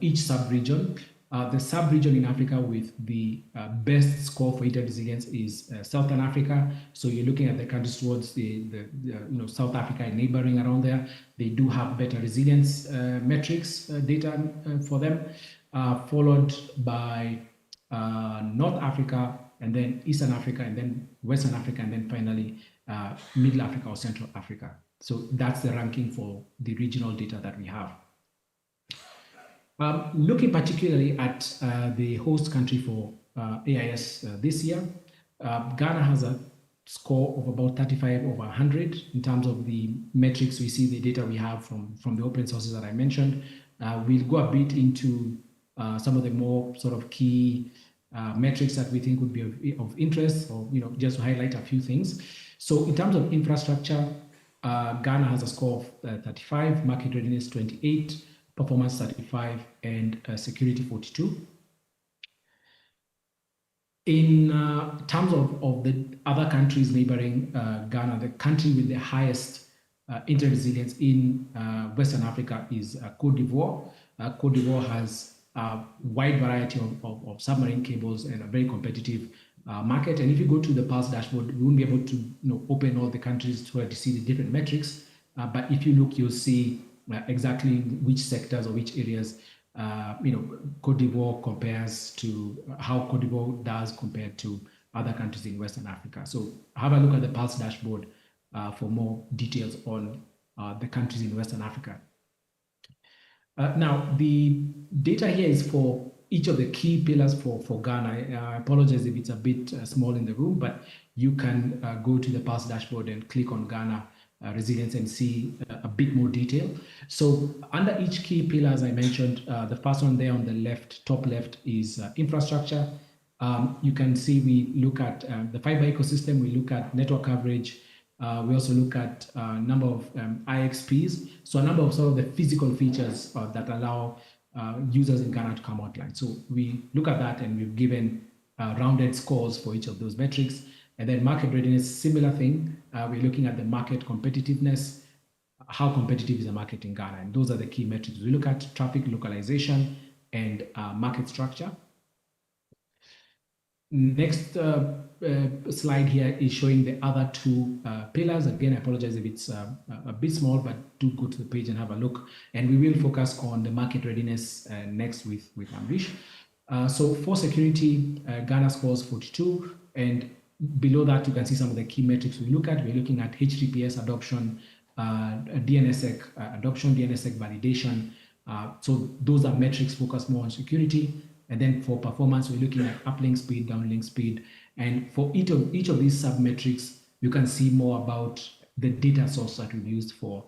each sub-region. The sub-region in Africa with the best score for inter-resilience is Southern Africa. So you're looking at the countries towards the South Africa and neighboring around there. They do have better resilience metrics data for them, followed by North Africa, and then Eastern Africa, and then Western Africa, and then finally Middle Africa or Central Africa. So that's the ranking for the regional data that we have. Looking particularly at the host country for AIS this year, Ghana has a score of about 35 over 100 in terms of the metrics. We see the data we have from the open sources that I mentioned. We'll go a bit into some of the more sort of key metrics that we think would be of interest, or just to highlight a few things. So in terms of infrastructure, Ghana has a score of 35, market readiness 28, performance 35, and security 42. In terms of the other countries neighboring Ghana, the country with the highest inter-resilience in Western Africa is Cote d'Ivoire. Cote d'Ivoire has a wide variety of submarine cables and a very competitive market. And if you go to the Pulse dashboard, you won't be able to open all the countries to see the different metrics. But if you look, you'll see exactly which sectors or which areas Cote d'Ivoire compares to, how Cote d'Ivoire does compared to other countries in Western Africa. So have a look at the Pulse dashboard for more details on the countries in Western Africa. Now, the data here is for each of the key pillars for Ghana. I apologize if it's a bit small in the room, but you can go to the Pulse dashboard and click on Ghana resilience and see a bit more detail. So under each key pillar, as I mentioned, the first one there on the left, top left, is infrastructure. You can see we look at the fiber ecosystem, we look at network coverage, we also look at a number of IXPs, so a number of sort of the physical features that allow users in Ghana to come online. So we look at that and we've given rounded scores for each of those metrics. And then market readiness, similar thing. We're looking at the market competitiveness, how competitive is the market in Ghana, and those are the key metrics. We look at traffic localization and market structure. Next slide here is showing the other two pillars. Again, I apologize if it's a bit small, but do go to the page and have a look. And we will focus on the market readiness next with Amrish. So for security, Ghana scores 42, and below that, you can see some of the key metrics we look at. We're looking at HTTPS adoption, DNSSEC adoption, DNSSEC validation. So those are metrics focused more on security. And then for performance, we're looking at uplink speed, downlink speed. And for each of these sub-metrics, you can see more about the data source that we've used for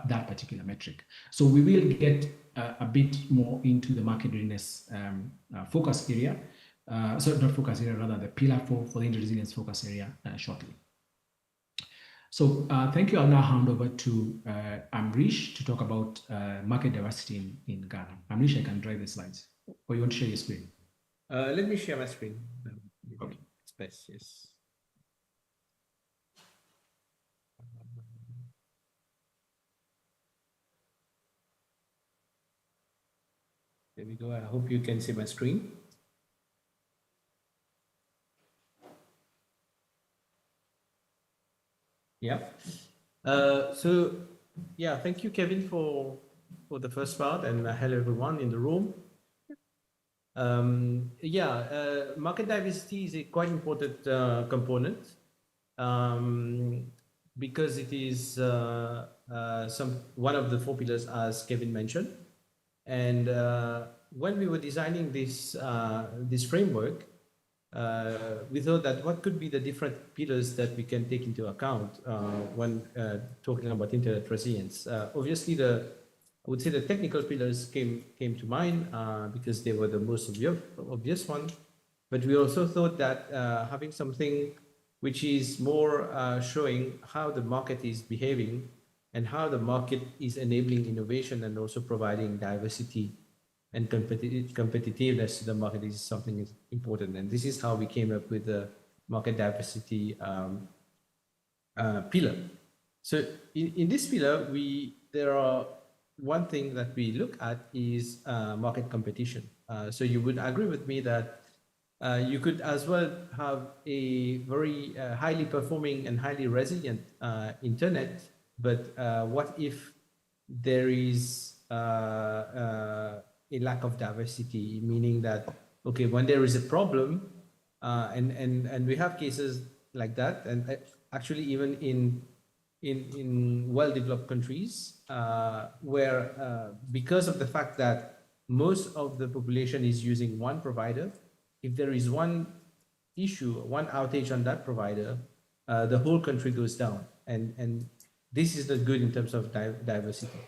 that particular metric. So we will get a bit more into the market readiness focus area. So not focus area, rather the pillar for the inter-resilience focus area shortly. So thank you. I'll now hand over to Amrish to talk about market diversity in Ghana. Amrish, I can drive the slides. Or you want to share your screen? Let me share my screen. Okay. It's best, yes. There we go. I hope you can see my screen. Yeah. So yeah, thank you, Kevin, for the first part, and hello everyone in the room. Market diversity is a quite important component because it is one of the 4 pillars, as Kevin mentioned. And when we were designing this framework, we thought that what could be the different pillars that we can take into account when talking about internet resilience. Obviously, I would say the technical pillars came to mind because they were the most obvious one. But we also thought that having something which is more showing how the market is behaving and how the market is enabling innovation and also providing diversity and competitiveness to the market is something is important. And this is how we came up with the market diversity pillar. So in this pillar, there are one thing that we look at is market competition. So you would agree with me that you could as well have a very highly performing and highly resilient internet, but what if there is a lack of diversity, meaning that, okay, when there is a problem, and we have cases like that, and actually even in well-developed countries, where because of the fact that most of the population is using one provider, if there is one issue, one outage on that provider, the whole country goes down, and this is not good in terms of diversity.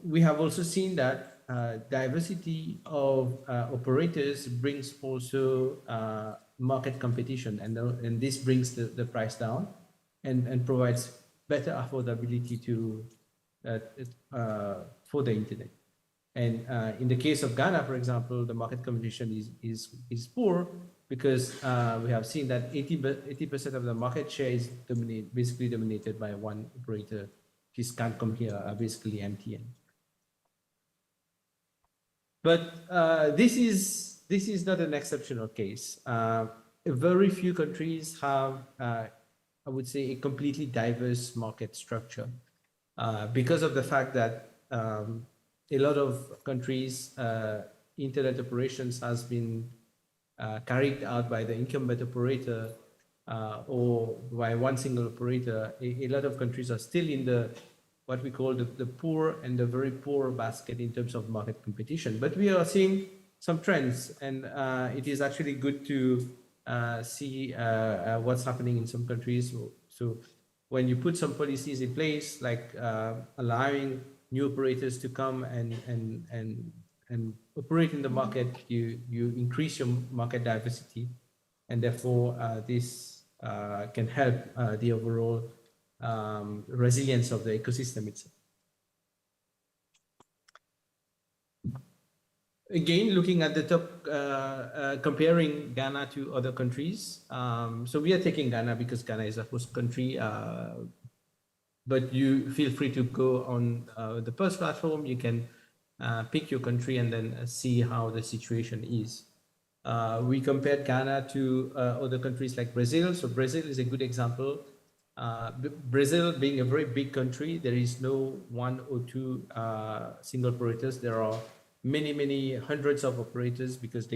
We have also seen that diversity of operators brings also market competition, and this brings the price down and provides better affordability to for the internet. And in the case of Ghana, for example, the market competition is poor because we have seen that 80% of the market share is basically dominated by one operator. This can't come here, basically MTN. But this is not an exceptional case. Very few countries have, I would say, a completely diverse market structure because of the fact that a lot of countries, internet operations has been carried out by the incumbent operator or by one single operator. A lot of countries are still in the what we call the poor and the very poor basket in terms of market competition. But we are seeing some trends, and it is actually good to see what's happening in some countries. So when you put some policies in place, like allowing new operators to come and operate in the market, you increase your market diversity, and therefore this can help the overall resilience of the ecosystem itself. Again, looking at the top, comparing Ghana to other countries. So we are taking Ghana because Ghana is a host country, but you feel free to go on the PERS platform. You can pick your country and then see how the situation is. We compared Ghana to other countries like Brazil. So Brazil is a good example. Brazil being a very big country, there is no one or two single operators. There are many hundreds of operators because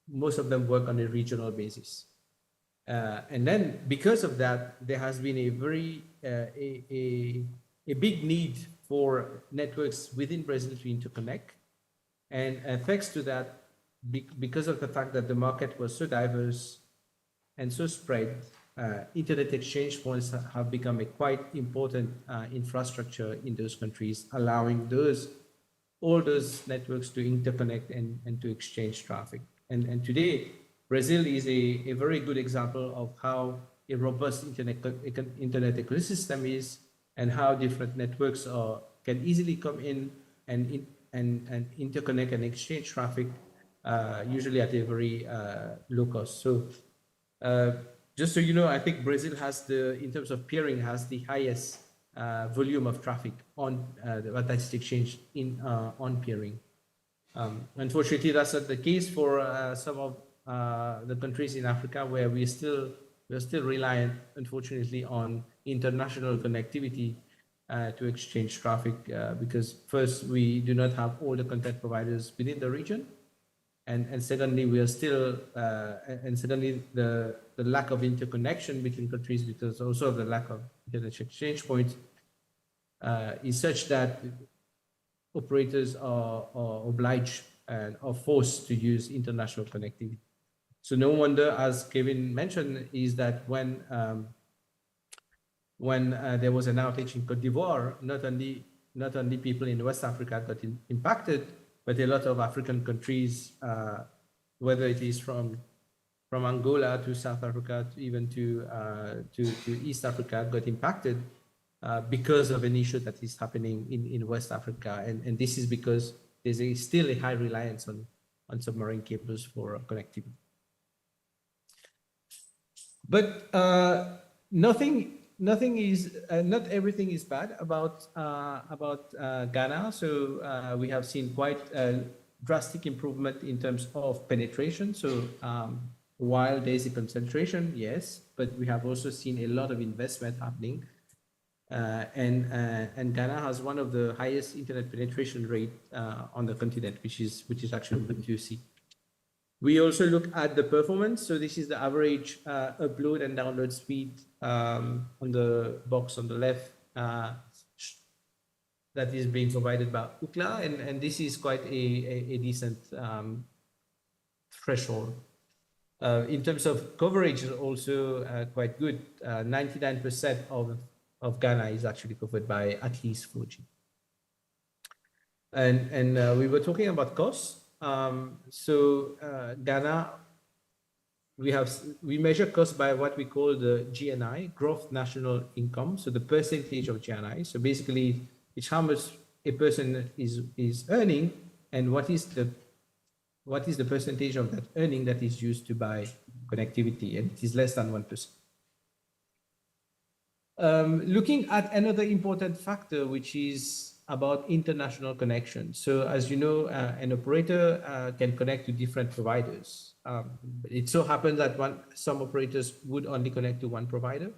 most of them work on a regional basis. And then because of that, there has been a very a big need for networks within Brazil to interconnect. And thanks to that, because of the fact that the market was so diverse and so spread, internet exchange points have become a quite important infrastructure in those countries, allowing all those networks to interconnect and to exchange traffic. And today, Brazil is a very good example of how a robust internet ecosystem is, and how different networks can easily come in and interconnect and exchange traffic, usually at a very low cost. So just so you know, I think Brazil has in terms of peering, has the highest volume of traffic on the advanced exchange on peering. Unfortunately, that's not the case for some of the countries in Africa, where we're still reliant, unfortunately, on international connectivity to exchange traffic, because first, we do not have all the content providers within the region, and secondly, we are still and secondly, the lack of interconnection between countries, because also of the lack of internet exchange points, is such that operators are obliged and are forced to use international connectivity. So no wonder, as Kevin mentioned, is that when there was an outage in Cote d'Ivoire, not only people in West Africa got impacted, but a lot of African countries, whether it is from Angola to South Africa, even to East Africa, got impacted because of an issue that is happening in West Africa, and this is because there's still a high reliance on submarine cables for connectivity. But nothing nothing is not everything is bad about Ghana. So we have seen quite a drastic improvement in terms of penetration. So while there's a concentration, yes, but we have also seen a lot of investment happening. And Ghana has one of the highest internet penetration rate on the continent, which is actually good to see. We also look at the performance. So this is the average upload and download speed on the box on the left that is being provided by Ookla, and this is quite a decent threshold. In terms of coverage, also quite good. 99% of Ghana is actually covered by at least 4G. And we were talking about costs. Ghana, we measure costs by what we call the GNI, gross national income. So the percentage of GNI. So basically, it's how much a person is earning, and what is the percentage of that earning that is used to buy connectivity, and it is less than 1%. Looking at another important factor, which is about international connection. So as you know, an operator can connect to different providers. It so happens that some operators would only connect to one provider.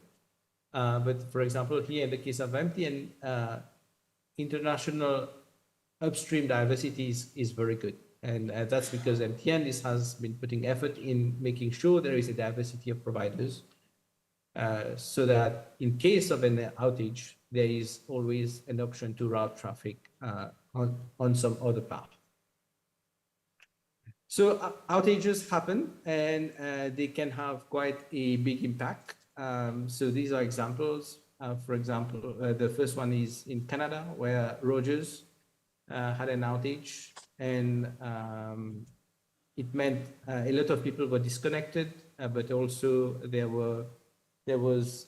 But for example, here in the case of MTN, international upstream diversity is very good. And that's because MTN has been putting effort in making sure there is a diversity of providers, so that in case of an outage, there is always an option to route traffic on some other path. So outages happen, and they can have quite a big impact. So these are examples. For example, the first one is in Canada, where Rogers had an outage, and it meant a lot of people were disconnected, but also there was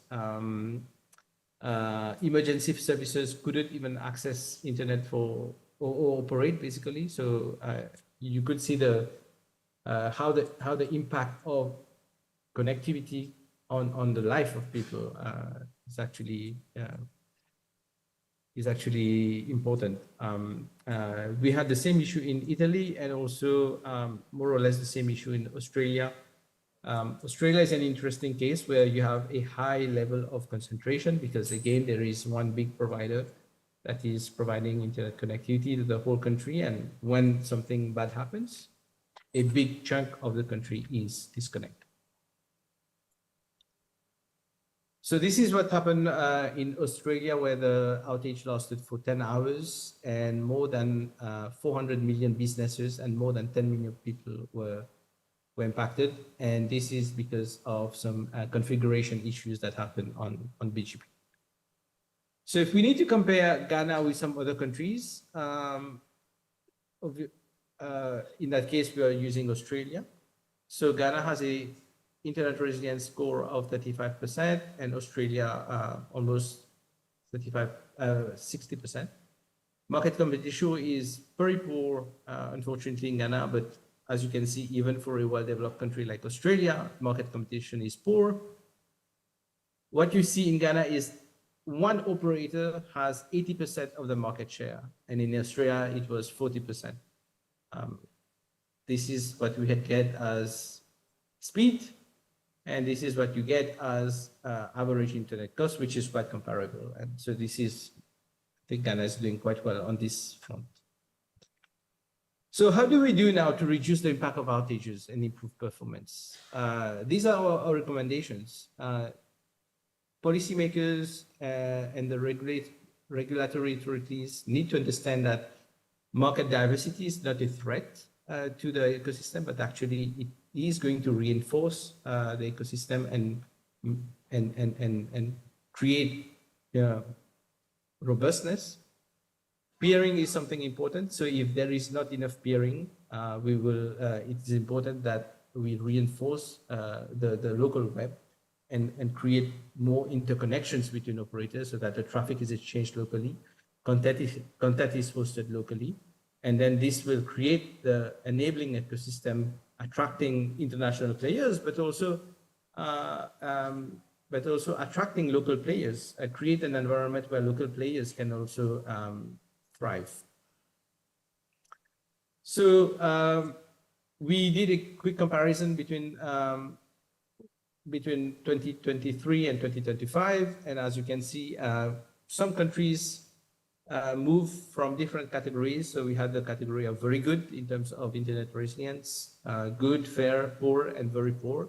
emergency services couldn't even access internet or operate, basically. So you could see how the impact of connectivity on the life of people is actually important. We had the same issue in Italy, and also more or less the same issue in Australia. Australia is an interesting case where you have a high level of concentration, because again, there is one big provider that is providing internet connectivity to the whole country. And when something bad happens, a big chunk of the country is disconnected. So this is what happened in Australia, where the outage lasted for 10 hours, and more than 400 million businesses and more than 10 million people were impacted. And this is because of some configuration issues that happened on BGP. So if we need to compare Ghana with some other countries, in that case, we are using Australia. So Ghana has a internet resilience score of 35%, and Australia almost 60%. Market competition is very poor, unfortunately, in Ghana, but as you can see, even for a well-developed country like Australia, market competition is poor. What you see in Ghana is one operator has 80% of the market share, and in Australia, it was 40%. This is what we get as speed, and this is what you get as average internet cost, which is quite comparable. And so this is, I think Ghana is doing quite well on this front. So how do we do now to reduce the impact of outages and improve performance? These are our recommendations. Policymakers and the regulatory authorities need to understand that market diversity is not a threat to the ecosystem, but actually it is going to reinforce the ecosystem and create robustness. Peering is something important. So if there is not enough peering, it is important that we reinforce the local web and create more interconnections between operators, so that the traffic is exchanged locally, content is hosted locally, and then this will create the enabling ecosystem, attracting international players, but also but also attracting local players, create an environment where local players can also thrive. So we did a quick comparison between 2023 and 2025, and as you can see, some countries move from different categories. So we had the category of very good in terms of internet resilience, good, fair, poor, and very poor.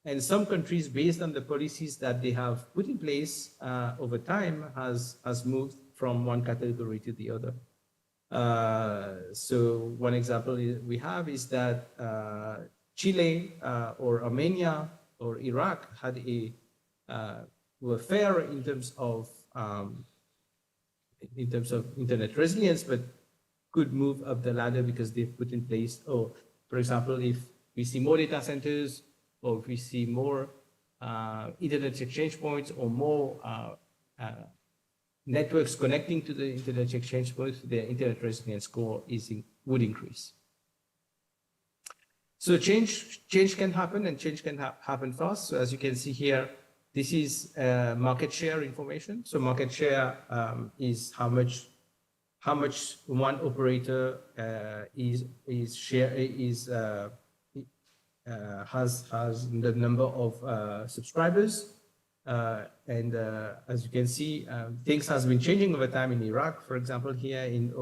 And some countries, based on the policies that they have put in place over time, has moved from one category to the other. So one example we have is that Chile or Armenia or Iraq had were fair in terms of internet resilience, but could move up the ladder because they've put in place, for example, if we see more data centers, or if we see more internet exchange points, or more networks connecting to the internet exchange points, their internet resilience score would increase. So change can happen, and change can happen fast. So as you can see here, this is market share information. So market share is how much one operator has the number of subscribers. And as you can see, things has been changing over time in Iraq, for example, here in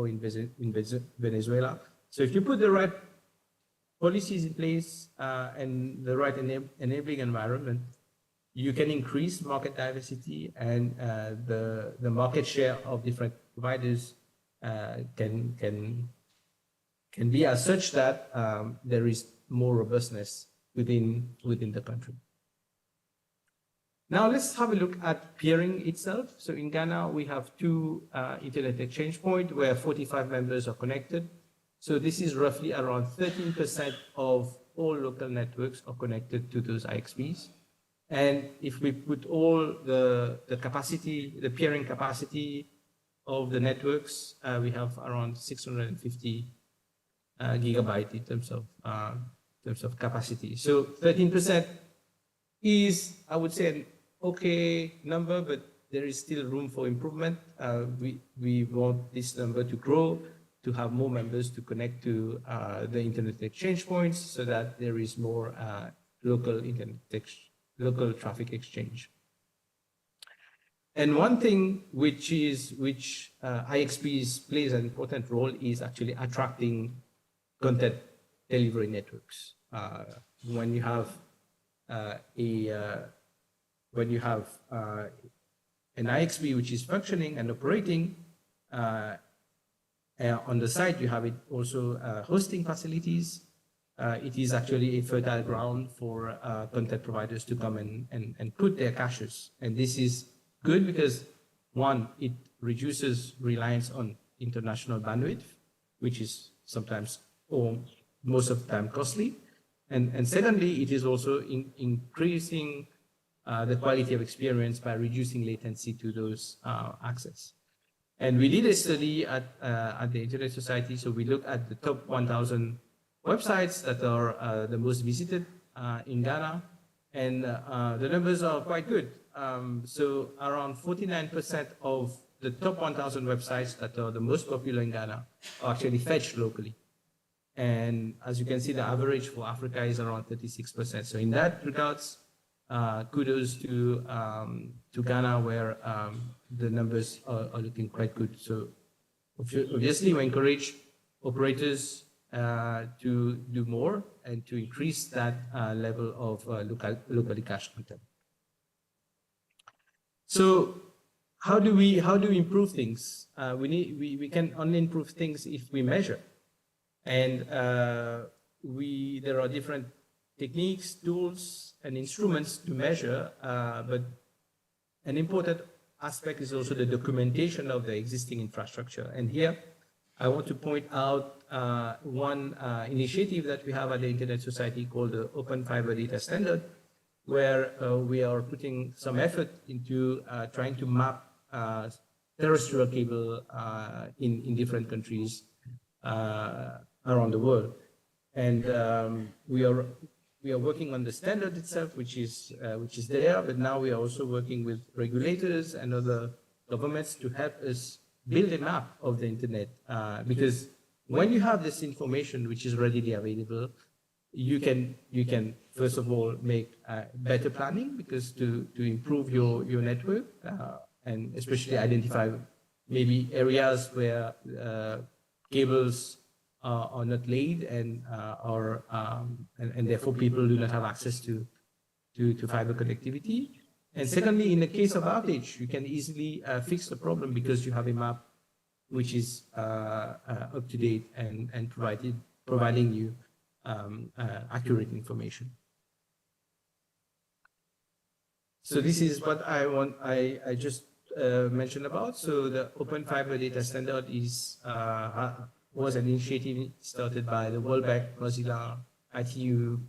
Venezuela. So if you put the right policies in place and the right enabling environment, you can increase market diversity, and the market share of different providers can be as such that there is more robustness within the country. Now let's have a look at peering itself. So in Ghana, we have two internet exchange points where 45 members are connected. So this is roughly around 13% of all local networks are connected to those IXPs. And if we put all the capacity, the peering capacity of the networks, we have around 650 gigabyte in terms of capacity. So 13% is, I would say, an okay number, but there is still room for improvement. We want this number to grow, to have more members to connect to the internet exchange points, so that there is more local traffic exchange. And one thing which IXPs plays an important role is actually attracting content delivery networks. When you have an IXP which is functioning and operating, on the side you have it also hosting facilities. It is actually a fertile ground for content providers to come and put their caches. And this is good because, one, it reduces reliance on international bandwidth, which is sometimes or most of the time costly. And secondly, it is also increasing the quality of experience by reducing latency to those access. And we did a study at the Internet Society. So we looked at the top 1,000 websites that are the most visited in Ghana, and the numbers are quite good. So around 49% of the top 1,000 websites that are the most popular in Ghana are actually fetched locally. And as you can see, the average for Africa is around 36%. So in that regards, kudos to Ghana, where the numbers are looking quite good. So obviously, we encourage operators to do more and to increase that level of locally cached content. So how do we improve things? We can only improve things if we measure, and there are different techniques, tools, and instruments to measure. But an important aspect is also the documentation of the existing infrastructure. And here, I want to point out one initiative that we have at the Internet Society called the Open Fiber Data Standard, where we are putting some effort into trying to map terrestrial cable in different countries around the world. And we are we are working on the standard itself, which is there, but now we are also working with regulators and other governments to help us build a map of the internet. Because when you have this information which is readily available, you can first of all make better planning, because to improve your network, and especially identify maybe areas where cables are not laid, and and therefore people do not have access to fiber connectivity. And secondly, in the case of outage, you can easily fix the problem because you have a map which is up to date and providing you accurate information. So this is what I just mentioned about. So the Open Fiber Data Standard was an initiative started by the World Bank, Mozilla, ITU,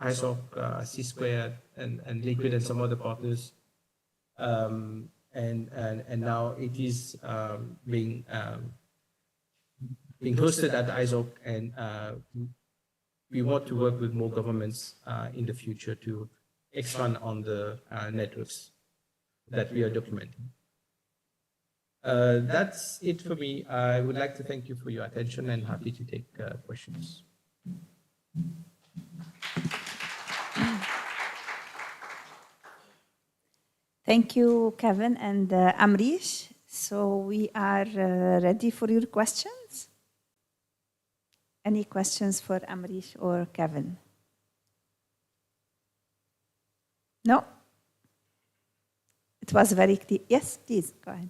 ISOC, C Squared, and Liquid, and some other partners. And now it is being hosted at ISOC, and we want to work with more governments in the future to expand on the networks that we are documenting. That's it for me. I would like to thank you for your attention, and happy to take questions. Thank you, Kevin and Amrish. So we are ready for your questions. Any questions for Amrish or Kevin? No? It was very clear. Yes, please, go ahead.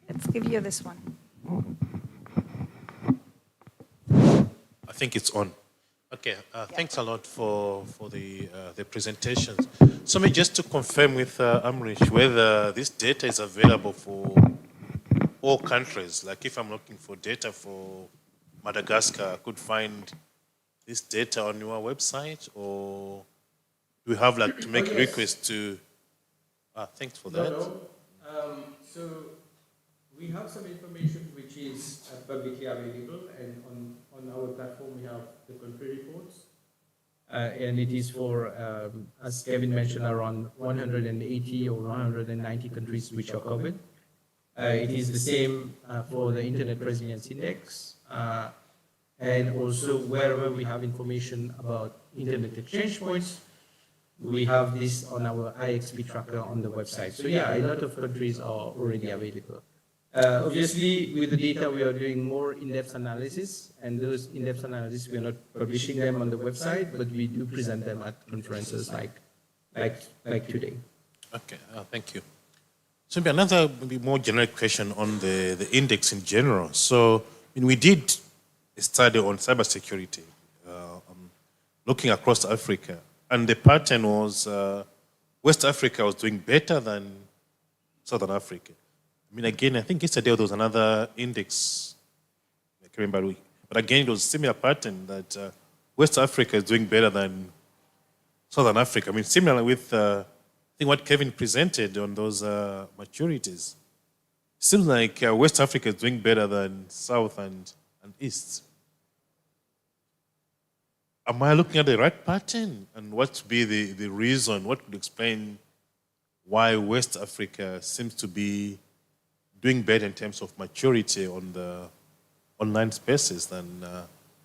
Let's give you this one. I think it's on. Okay, thanks a lot for the presentations. So maybe just to confirm with Amrish whether this data is available for all countries. Like if I'm looking for data for Madagascar, I could find this data on your website, or do we have like to make requests to? Thanks for that. So we have some information which is publicly available, and on our platform we have the country reports, and it is for, as Kevin mentioned, around 180 or 190 countries which are covered. It is the same for the Internet Resilience Index, and also wherever we have information about Internet exchange points, we have this on our IXP tracker on the website. So yeah, a lot of countries are already available. Obviously, with the data, we are doing more in-depth analysis, and those in-depth analysis, we are not publishing them on the website, but we do present them at conferences like today. Okay, thank you. So maybe another maybe more generic question on the index in general. So we did a study on cybersecurity, looking across Africa, and the pattern was West Africa was doing better than Southern Africa. I mean, again, I think yesterday there was another index, I can't remember, but again, it was a similar pattern that West Africa is doing better than Southern Africa. I mean, similar with, I think what Kevin presented on those maturities. It seems like West Africa is doing better than South and East. Am I looking at the right pattern? And what would be the reason? What could explain why West Africa seems to be doing better in terms of maturity on the online spaces than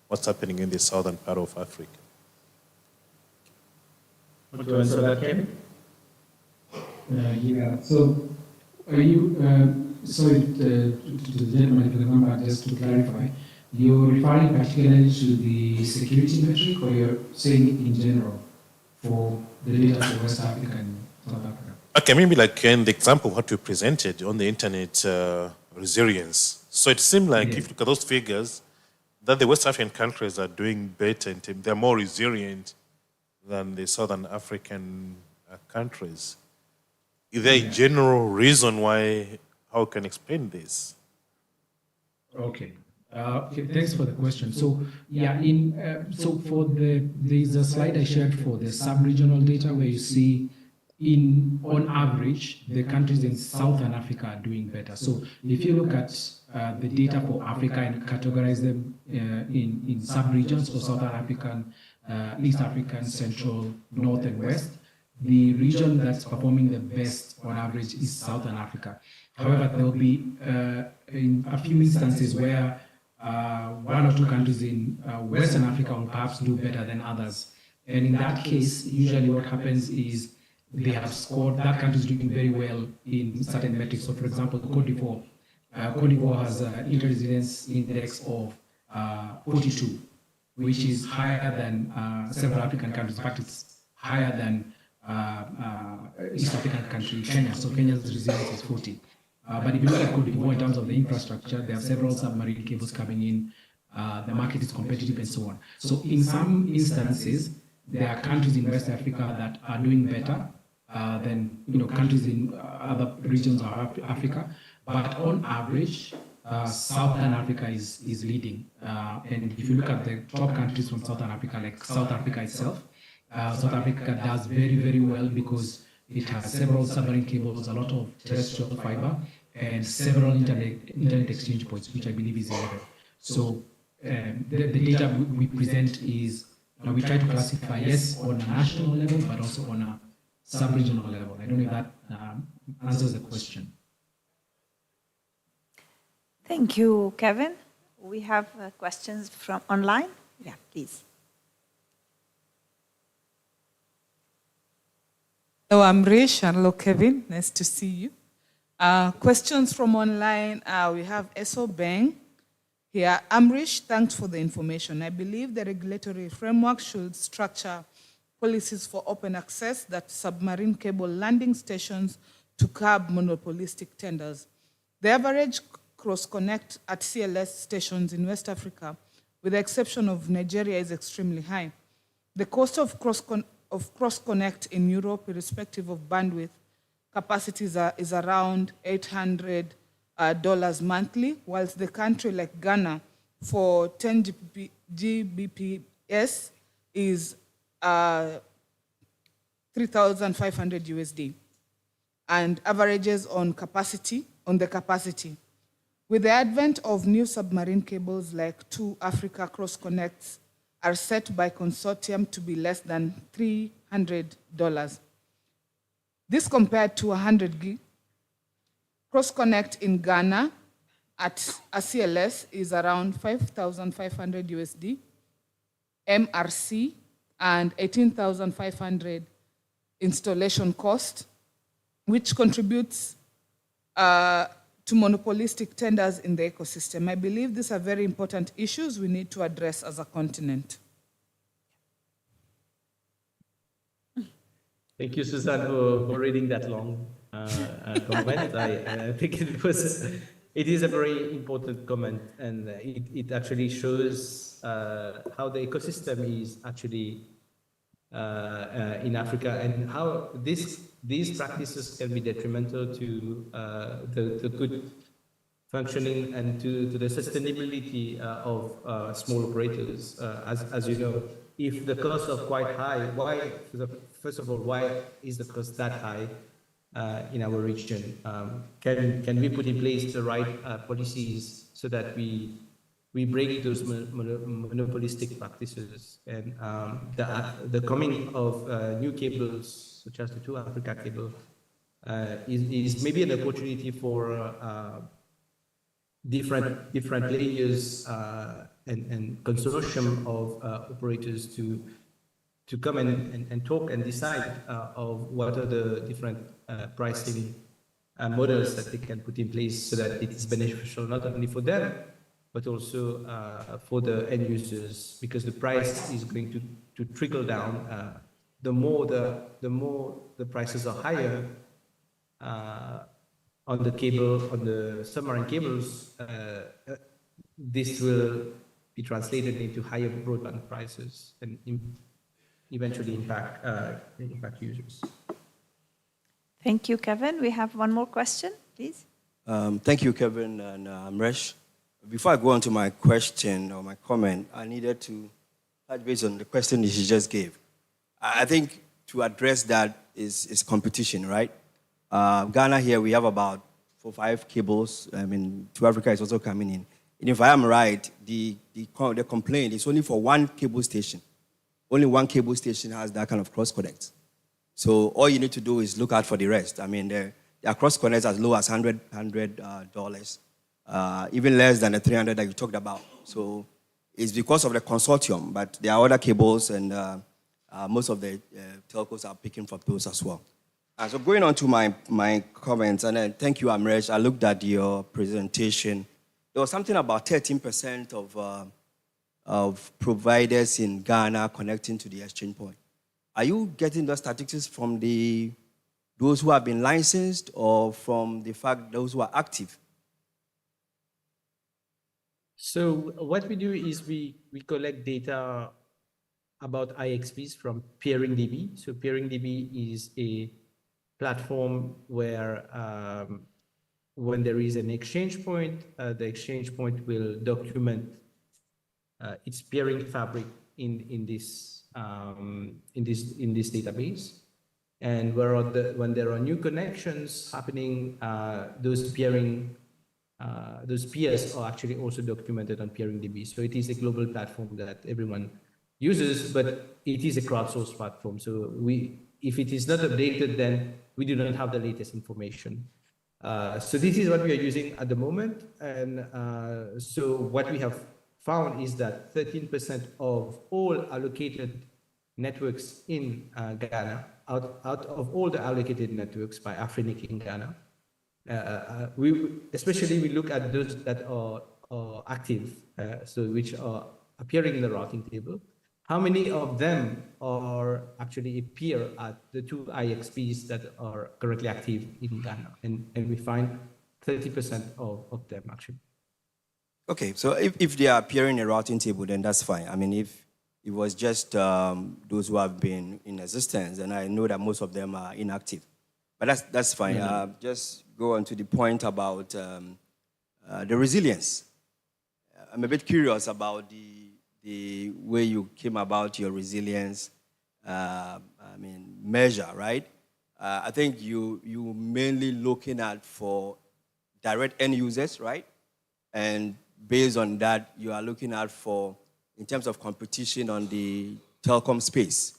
what's happening in the southern part of Africa? Want to answer that, Kevin? Yeah, so are you, sorry to the gentleman for the number, just to clarify, you're referring particularly to the security metric, or you're saying in general for the data for West Africa and South Africa? Okay, maybe like in the example of what you presented on the internet resilience. So it seemed like if you look at those figures, that the West African countries are doing better in terms, they're more resilient than the Southern African countries. Is there a general reason why, how can explain this? Okay. Okay, thanks for the question. So yeah, there's a slide I shared for the sub-regional data where you see on average the countries in Southern Africa are doing better. So if you look at the data for Africa and categorize them in sub-regions, so Southern African, East African, Central, North, and West, the region that's performing the best on average is Southern Africa. However, there will be in a few instances where one or two countries in Western Africa will perhaps do better than others. And in that case, usually what happens is they have scored, that country is doing very well in certain metrics. So for example, Cote d'Ivoire has an inter-resilience index of 42, which is higher than several African countries. In fact, it's higher than East African country, Kenya. So Kenya's resilience is 40. But if you look at Cote d'Ivoire in terms of the infrastructure, there are several submarine cables coming in, the market is competitive and so on. So in some instances, there are countries in West Africa that are doing better than countries in other regions of Africa. But on average, Southern Africa is leading. And if you look at the top countries from Southern Africa, like South Africa itself, South Africa does very, very well because it has several submarine cables, a lot of terrestrial fiber, and several internet exchange points, which I believe is 11. So the data we present is, we try to classify, yes, on a national level, but also on a sub-regional level. I don't know if that answers the question. Thank you, Kevin. We have questions from online. Yeah, please. Hello, I'm Rish. Hello, Kevin. Nice to see you. Questions from online. We have Eso Beng here. Amrish, thanks for the information. I believe the regulatory framework should structure policies for open access that submarine cable landing stations to curb monopolistic tenders. The average cross-connect at CLS stations in West Africa, with the exception of Nigeria, is extremely high. The cost of cross-connect in Europe, irrespective of bandwidth, capacities is around $800 monthly, whilst the country like Ghana for 10 Gbps is 3,500 USD, and averages on the capacity. With the advent of new submarine cables like 2 Africa Cross Connects are set by consortium to be less than $300. This compared to 100 gig. Cross Connect in Ghana at a CLS is around 5,500 USD, MRC, and 18,500 installation cost, which contributes to monopolistic tenders in the ecosystem. I believe these are very important issues we need to address as a continent. Thank you, Susan, for reading that long comment. I think it is a very important comment, and it actually shows how the ecosystem is actually in Africa, and how these practices can be detrimental to the good functioning and to the sustainability of small operators. As you know, if the costs are quite high, first of all, why is the cost that high in our region? Can we put in place the right policies so that we break those monopolistic practices? And the coming of new cables, such as the 2 Africa cable, is maybe an opportunity for different players and consortium of operators to come and talk and decide of what are the different pricing models that they can put in place so that it is beneficial not only for them, but also for the end users, because the price is going to trickle down. The more the prices are higher on the submarine cables, this will be translated into higher broadband prices and eventually impact users. Thank you, Kevin. We have one more question, please. Thank you, Kevin and Amresh. Before I go on to my question or my comment, I needed to touch base on the question that she just gave. I think to address that is competition, right? Ghana here, we have about 4 or 5 cables. I mean, to Africa is also coming in. And if I am right, the complaint is only for one cable station. Only one cable station has that kind of cross connect. So all you need to do is look out for the rest. I mean, there are cross connects as low as $100, even less than the 300 that you talked about. So it's because of the consortium, but there are other cables, and most of the telcos are picking from those as well. So going on to my comments, and then thank you, Amresh. I looked at your presentation. There was something about 13% of providers in Ghana connecting to the exchange point. Are you getting the statistics from those who have been licensed, or from the fact those who are active? So what we do is we collect data about IXPs from PeeringDB. So PeeringDB is a platform where when there is an exchange point, the exchange point will document its peering fabric in this database. And when there are new connections happening, those peers are actually also documented on PeeringDB. So it is a global platform that everyone uses, but it is a crowdsourced platform. So if it is not updated, then we do not have the latest information. So this is what we are using at the moment. And so what we have found is that 13% of all allocated networks in Ghana, out of all the allocated networks by Afrinic in Ghana, especially we look at those that are active, so which are appearing in the routing table. How many of them are actually appear at the 2 IXPs that are currently active in Ghana? And we find 30% of them actually. Okay, so if they are appearing in a routing table, then that's fine. I mean, if it was just those who have been in existence, and I know that most of them are inactive. But that's fine. Mm-hmm. Just go on to the point about the resilience. I'm a bit curious about the way you came about your resilience measure, right? I think you mainly looking at for direct end users, right? And based on that, you are looking at for, in terms of competition on the telecom space.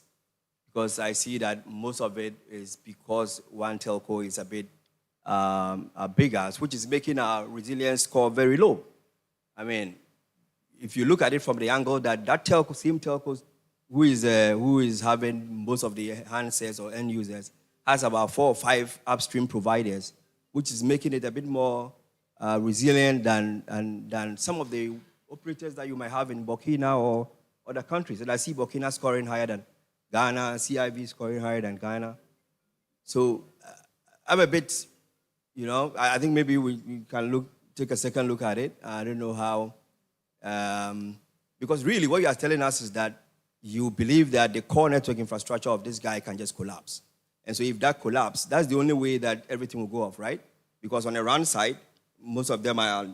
Because I see that most of it is because one telco is a bit bigger, which is making our resilience score very low. I mean, if you look at it from the angle that telco, same telco, who is having most of the handsets or end users, has about 4 or 5 upstream providers, which is making it a bit more resilient than some of the operators that you might have in Burkina or other countries. And I see Burkina scoring higher than Ghana, CIV scoring higher than Ghana. So I'm a bit, I think maybe we can take a second look at it. I don't know how, because really what you are telling us is that you believe that the core network infrastructure of this guy can just collapse. And so if that collapses, that's the only way that everything will go off, right? Because on the RAN side, most of them are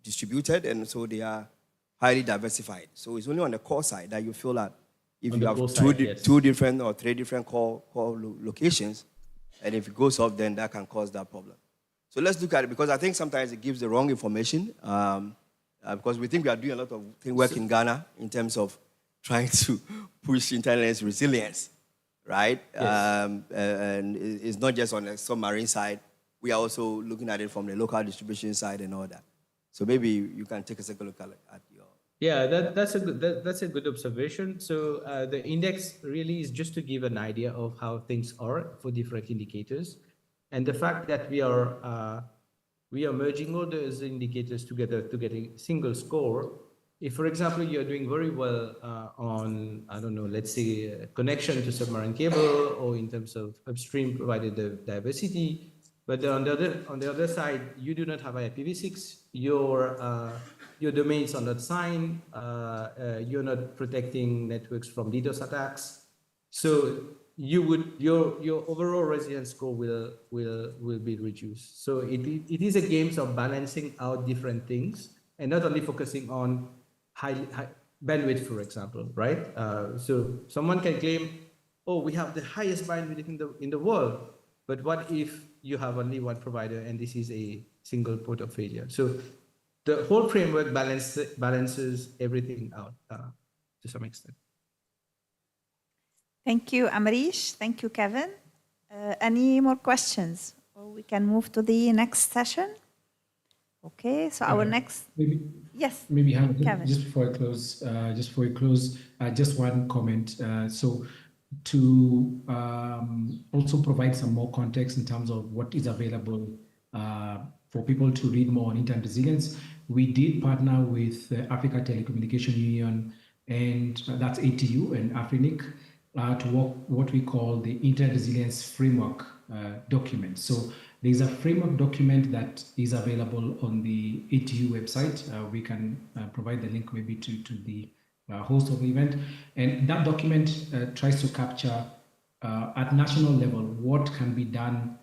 distributed, and so they are highly diversified. So it's only on the core side that you feel that if you have two different or 3 different core locations, and if it goes off, then that can cause that problem. So let's look at it, because I think sometimes it gives the wrong information, because we think we are doing a lot of work in Ghana in terms of trying to push internet's resilience, right? Yes. And it's not just on the submarine side. We are also looking at it from the local distribution side and all that. So maybe you can take a second look at your... Yeah, that's a good observation. So the index really is just to give an idea of how things are for different indicators, and the fact that we are merging all those indicators together to get a single score. If, for example, you're doing very well on, I don't know, let's say connection to submarine cable, or in terms of upstream provided diversity, but on the other side, you do not have IPv6. Your domains are not signed. You're not protecting networks from DDoS attacks. So your overall resilience score will be reduced. So it is a game of balancing out different things. and not only focusing on high bandwidth, for example, right? So someone can claim, oh, we have the highest bandwidth in the world, but what if you have only one provider and this is a single port of failure? So the whole framework balances everything out to some extent. Thank you, Amrish. Thank you, Kevin. Any more questions? Or we can move to the next session. Okay, so our next, yes, Maybe Kevin. just before I close, just one comment. So to also provide some more context in terms of what is available for people to read more on internet resilience, we did partner with the Africa Telecommunication Union, and that's ATU and AFRINIC, to work what we call the Internet Resilience Framework document. So there's a framework document that is available on the ATU website. We can provide the link maybe to the host of the event. And that document tries to capture at national level what can be done